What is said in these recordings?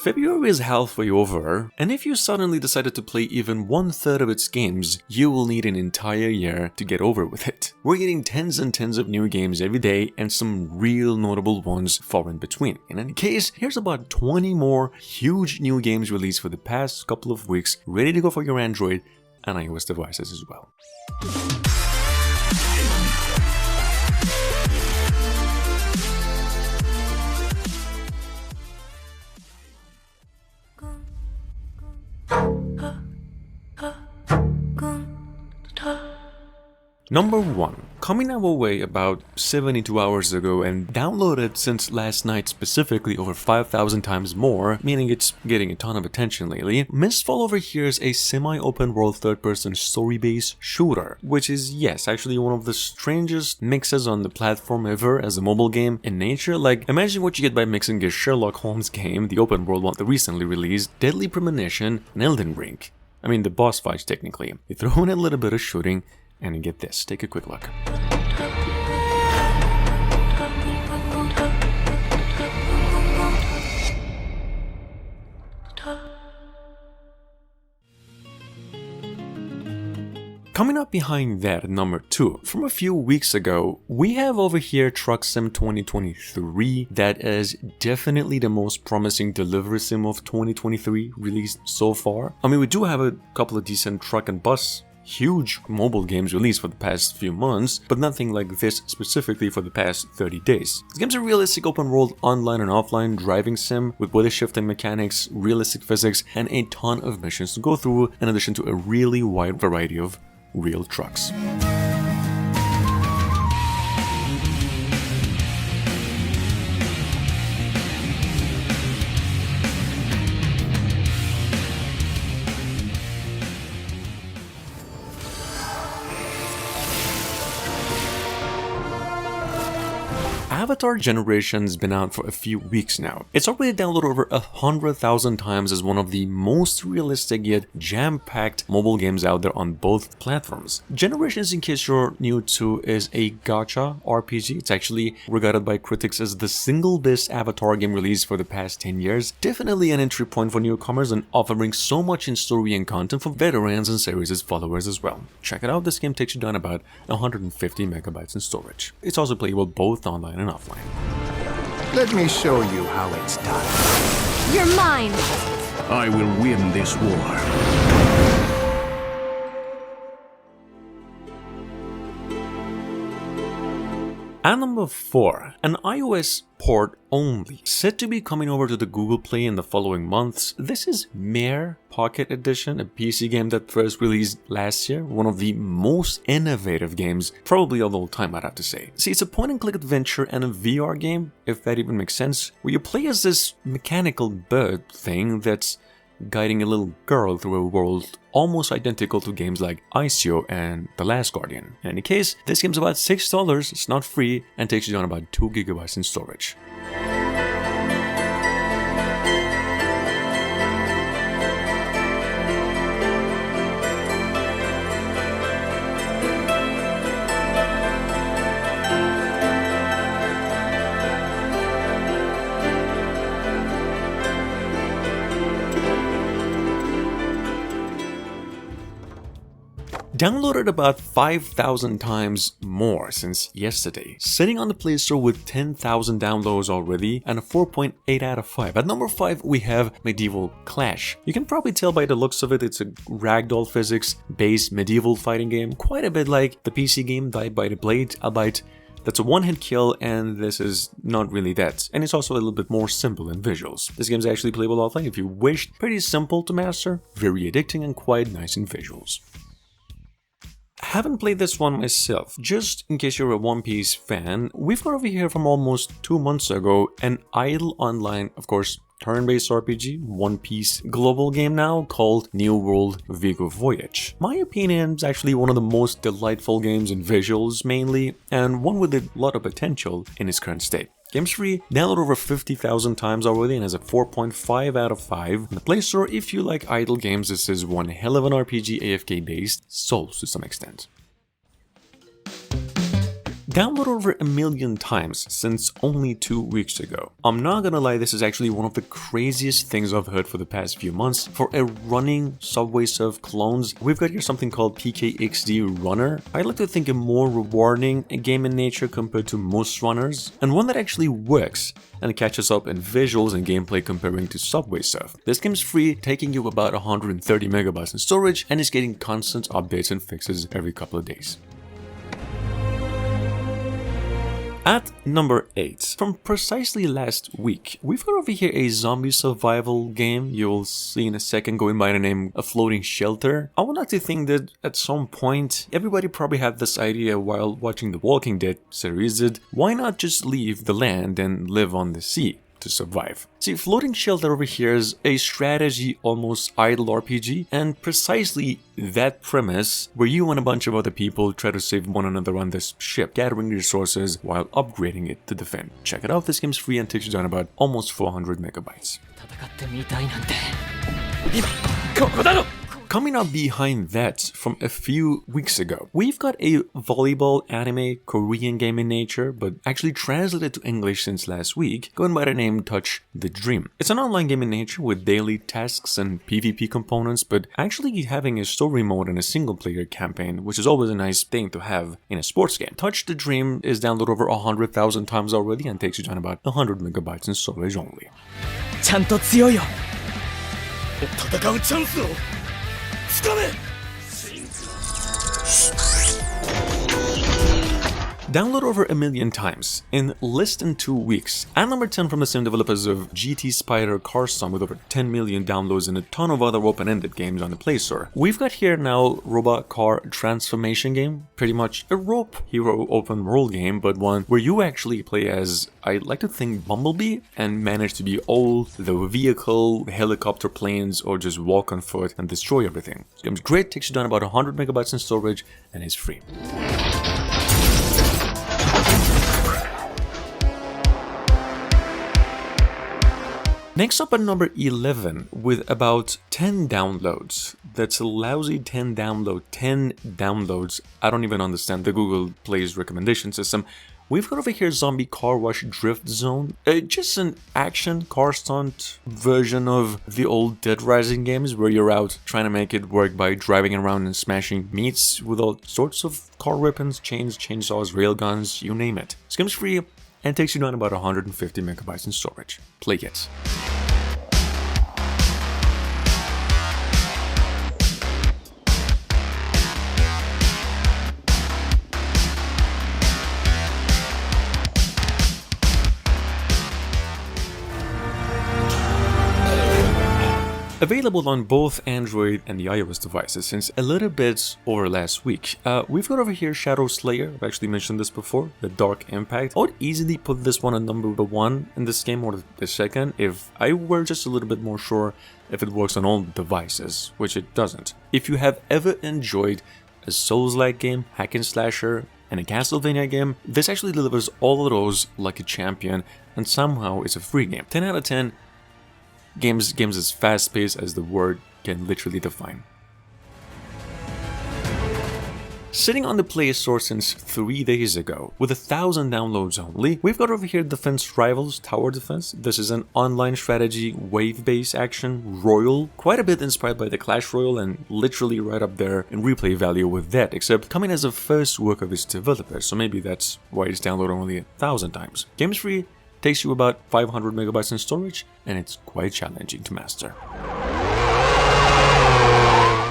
February is halfway over, and if you suddenly decided to play even 1/3 of its games, you will need an entire year to get over with it. We're getting tens and tens of new games every day, and some real notable ones far in between. In any case, here's about 20 more huge new games released for the past couple of weeks, ready to go for your Android and iOS devices as well. Number 1. Coming our way about 72 hours ago and downloaded since last night specifically over 5,000 times more, meaning it's getting a ton of attention lately, Mistful over here is a semi-open world third-person story-based shooter, which is, yes, actually one of the strangest mixes on the platform ever as a mobile game in nature. Like, imagine what you get by mixing a Sherlock Holmes game, the open world one that recently released, Deadly Premonition, and Elden Ring. I mean, the boss fights technically. You throw in a little bit of shooting, and you get this. Take a quick look. Coming up behind that at number 2, from a few weeks ago, we have over here Truck Sim 2023. That is definitely the most promising delivery sim of 2023 released so far. I mean, we do have a couple of decent truck and bus huge mobile games released for the past few months, but nothing like this specifically for the past 30 days. This game's a realistic open world online and offline driving sim with body shifting mechanics, realistic physics, and a ton of missions to go through, in addition to a really wide variety of real trucks. Avatar Generation's been out for a few weeks now. It's already downloaded over 100,000 times as one of the most realistic yet jam-packed mobile games out there on both platforms. Generations, in case you're new to, is a gacha RPG. It's actually regarded by critics as the single best Avatar game released for the past 10 years. Definitely an entry point for newcomers and offering so much in story and content for veterans and series' followers as well. Check it out, this game takes you down about 150 megabytes in storage. It's also playable both online and offline. Let me show you how it's done. You're mine! I will win this war. At number 4, an iOS port only, set to be coming over to the Google Play in the following months. This is Mare Pocket Edition, a PC game that first released last year, one of the most innovative games probably of all time, I'd have to say. See, it's a point-and-click adventure and a VR game, if that even makes sense, where you play as this mechanical bird thing that's guiding a little girl through a world almost identical to games like ICO and The Last Guardian. In any case, this game's about $6, it's not free, and takes you down about 2 gigabytes in storage. Downloaded about 5,000 times more since yesterday, sitting on the Play Store with 10,000 downloads already and a 4.8 out of 5. At number 5 we have Medieval Clash. You can probably tell by the looks of it, it's a ragdoll physics based medieval fighting game, quite a bit like the PC game Died by the Blade, albeit that's a one-hit kill, and this is not really that. And it's also a little bit more simple in visuals. This game's actually playable offline if you wished. Pretty simple to master, very addicting and quite nice in visuals. Haven't played this one myself, just in case you're a One Piece fan, we've got over here from almost 2 months ago an idle online, of course, turn-based RPG, One Piece global game now, called New World Vigour Voyage. My opinion, is actually one of the most delightful games in visuals mainly, and one with a lot of potential in its current state. Game's free, download over 50,000 times already and has a 4.5 out of 5. On the Play Store, if you like idle games, this is one hell of an RPG AFK based, Souls to some extent. Downloaded over 1 million times since only 2 weeks ago. I'm not gonna lie, this is actually one of the craziest things I've heard for the past few months. For a running Subway Surf clones, we've got here something called PKXD Runner. I like to think a more rewarding game in nature compared to most runners, and one that actually works and catches up in visuals and gameplay comparing to Subway Surf. This game's free, taking you about 130 megabytes in storage, and is getting constant updates and fixes every couple of days. At number 8, from precisely last week, we've got over here a zombie survival game you'll see in a second going by the name A Floating Shelter. I would like to think that at some point, everybody probably had this idea while watching the Walking Dead series that why not just leave the land and live on the sea to survive. See, Floating Shelter over here is a strategy almost idle RPG, and precisely that premise where you and a bunch of other people try to save one another on this ship, gathering resources while upgrading it to defend. Check it out, this game's free and takes you down about almost 400 megabytes. Coming up behind that from a few weeks ago, we've got a volleyball anime Korean game in nature, but actually translated to English since last week, going by the name Touch the Dream. It's an online game in nature with daily tasks and PvP components, but actually having a story mode and a single player campaign, which is always a nice thing to have in a sports game. Touch the Dream is downloaded over 100,000 times already and takes you down about 100 megabytes in storage only. ちゃんと強いよ。戦うチャンスをつかめ。 Download over 1 million times in less than 2 weeks. At number 10 from the same developers of GT Spider Car Stunt with over 10 million downloads and a ton of other open-ended games on the Play Store. We've got here now Robot Car Transformation game, pretty much a rope hero open world game, but one where you actually play as, I like to think, Bumblebee and manage to be all the vehicle, helicopter, planes, or just walk on foot and destroy everything. This game's great, takes you down about 100 megabytes in storage, and is free. Next up at number 11 with about 10 downloads. That's a lousy 10 downloads. I don't even understand the Google Play's recommendation system. We've got over here Zombie Car Wash Drift Zone, just an action car stunt version of the old Dead Rising games where you're out trying to make it work by driving around and smashing meats with all sorts of car weapons, chains, chainsaws, railguns, you name it. This game's free and takes you down about 150 megabytes in storage. Play it. Available on both Android and the iOS devices since a little bit over last week. We've got over here Shadow Slayer. I've actually mentioned this before, the Dark Impact. I would easily put this one at number 1 in this game or the second if I were just a little bit more sure if it works on all devices, which it doesn't. If you have ever enjoyed a Souls-like game, hack and slasher, and a Castlevania game, this actually delivers all of those like a champion, and somehow it's a free game. 10 out of 10. Games as fast-paced as the word can literally define. Sitting on the Play Store since 3 days ago, with 1,000 downloads only, we've got over here Defense Rivals Tower Defense. This is an online strategy, wave-based action, royal, quite a bit inspired by the Clash Royale and literally right up there in replay value with that, except coming as a first work of its developer, so maybe that's why it's downloaded only 1,000 times. Game's free, takes you about 500 megabytes in storage, and it's quite challenging to master.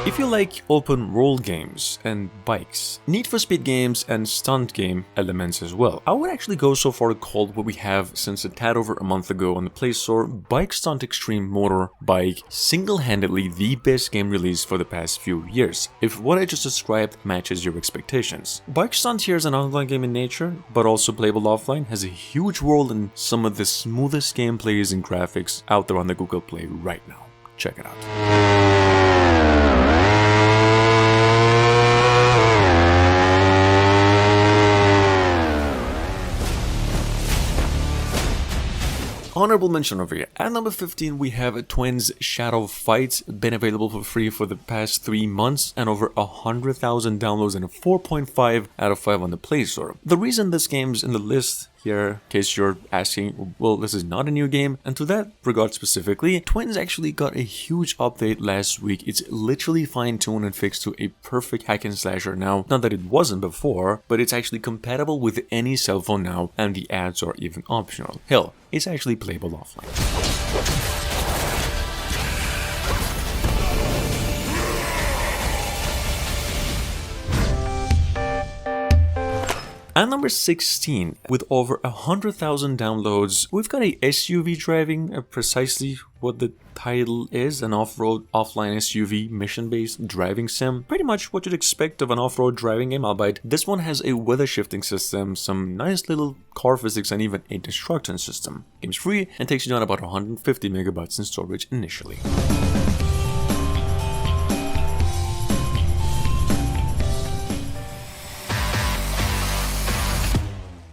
If you like open world games and bikes, Need for Speed games and stunt game elements as well, I would actually go so far to call what we have since a tad over a month ago on the Play Store, Bike Stunt Extreme Motorbike, single-handedly the best game released for the past few years, if what I just described matches your expectations. Bike Stunt here is an online game in nature, but also playable offline, has a huge world and some of the smoothest gameplays and graphics out there on the Google Play right now. Check it out. Honorable mention over here. At number 15, we have Twins Shadow Fight, been available for free for the past 3 months and over 100,000 downloads and a 4.5 out of 5 on the Play Store. The reason this game's in the list here, in case you're asking, well, this is not a new game, and to that regard specifically, Twins actually got a huge update last week. It's literally fine-tuned and fixed to a perfect hack and slasher now. Not that it wasn't before, but it's actually compatible with any cell phone now, and the ads are even optional. Hell, it's actually playable offline. At number 16, with over 100,000 downloads, we've got a SUV driving, precisely what the title is, an off-road offline SUV mission-based driving sim. Pretty much what you'd expect of an off-road driving game, albeit this one has a weather shifting system, some nice little car physics, and even a destruction system. Game's free and takes you down about 150 megabytes in storage initially.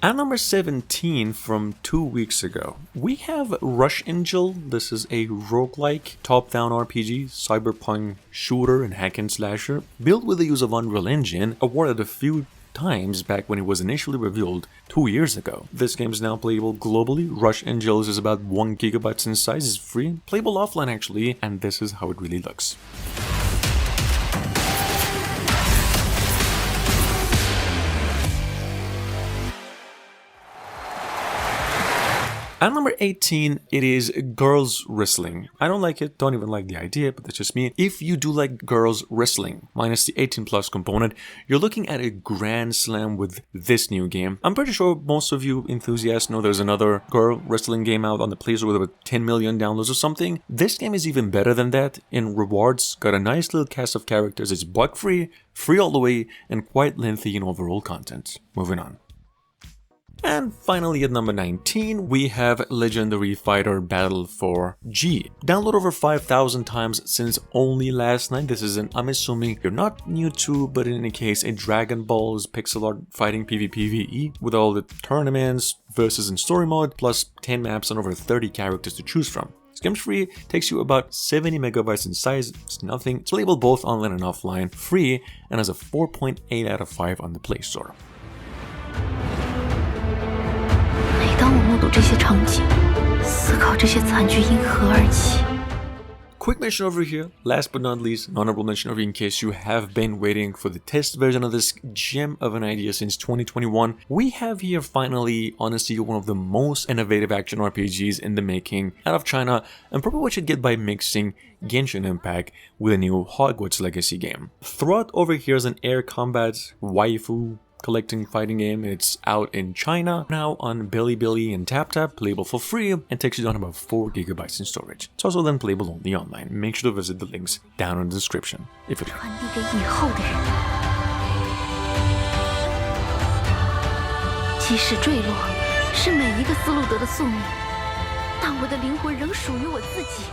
At number 17 from 2 weeks ago, we have Rush Angel. This is a roguelike top-down RPG, cyberpunk shooter and hack and slasher, built with the use of Unreal Engine, awarded a few times back when it was initially revealed 2 years ago. This game is now playable globally. Rush Angel is about 1 gigabyte in size, is free, playable offline actually, and this is how it really looks. At number 18, it is girls wrestling. I don't like it, don't even like the idea, but that's just me. If you do like girls wrestling, minus the 18 plus component, you're looking at a grand slam with this new game. I'm pretty sure most of you enthusiasts know there's another girl wrestling game out on the Play Store with about 10 million downloads or something. This game is even better than that in rewards, got a nice little cast of characters, it's bug free, free all the way, and quite lengthy in overall content. Moving on. And finally at number 19, we have Legendary Fighter Battle for G. Download over 5,000 times since only last night. This is I'm assuming you're not new to, but in any case, a Dragon Ball's pixel art fighting PvPvE with all the tournaments, versus and story mode, plus 10 maps and over 30 characters to choose from. This game's free, takes you about 70 megabytes in size, it's nothing, it's playable both online and offline, free, and has a 4.8 out of 5 on the Play Store. 当我目睹这些场景，思考这些惨剧因何而起。 Quick mention over here, last but not least, an honorable mention over here in case you have been waiting for the test version of this gem of an idea since 2021. We have here finally, honestly, one of the most innovative action RPGs in the making out of China, and probably what you'd get by mixing Genshin Impact with a new Hogwarts Legacy game. Throt over here is an air combat waifu collecting fighting game. It's out in China now on Bilibili and TapTap, playable for free, and takes you down about 4 gigabytes in storage. It's also then playable only online. Make sure to visit the links down in the description if you'd like. 传递给以后的人。即使坠落，是每一个斯路德的宿命，但我的灵魂仍属于我自己。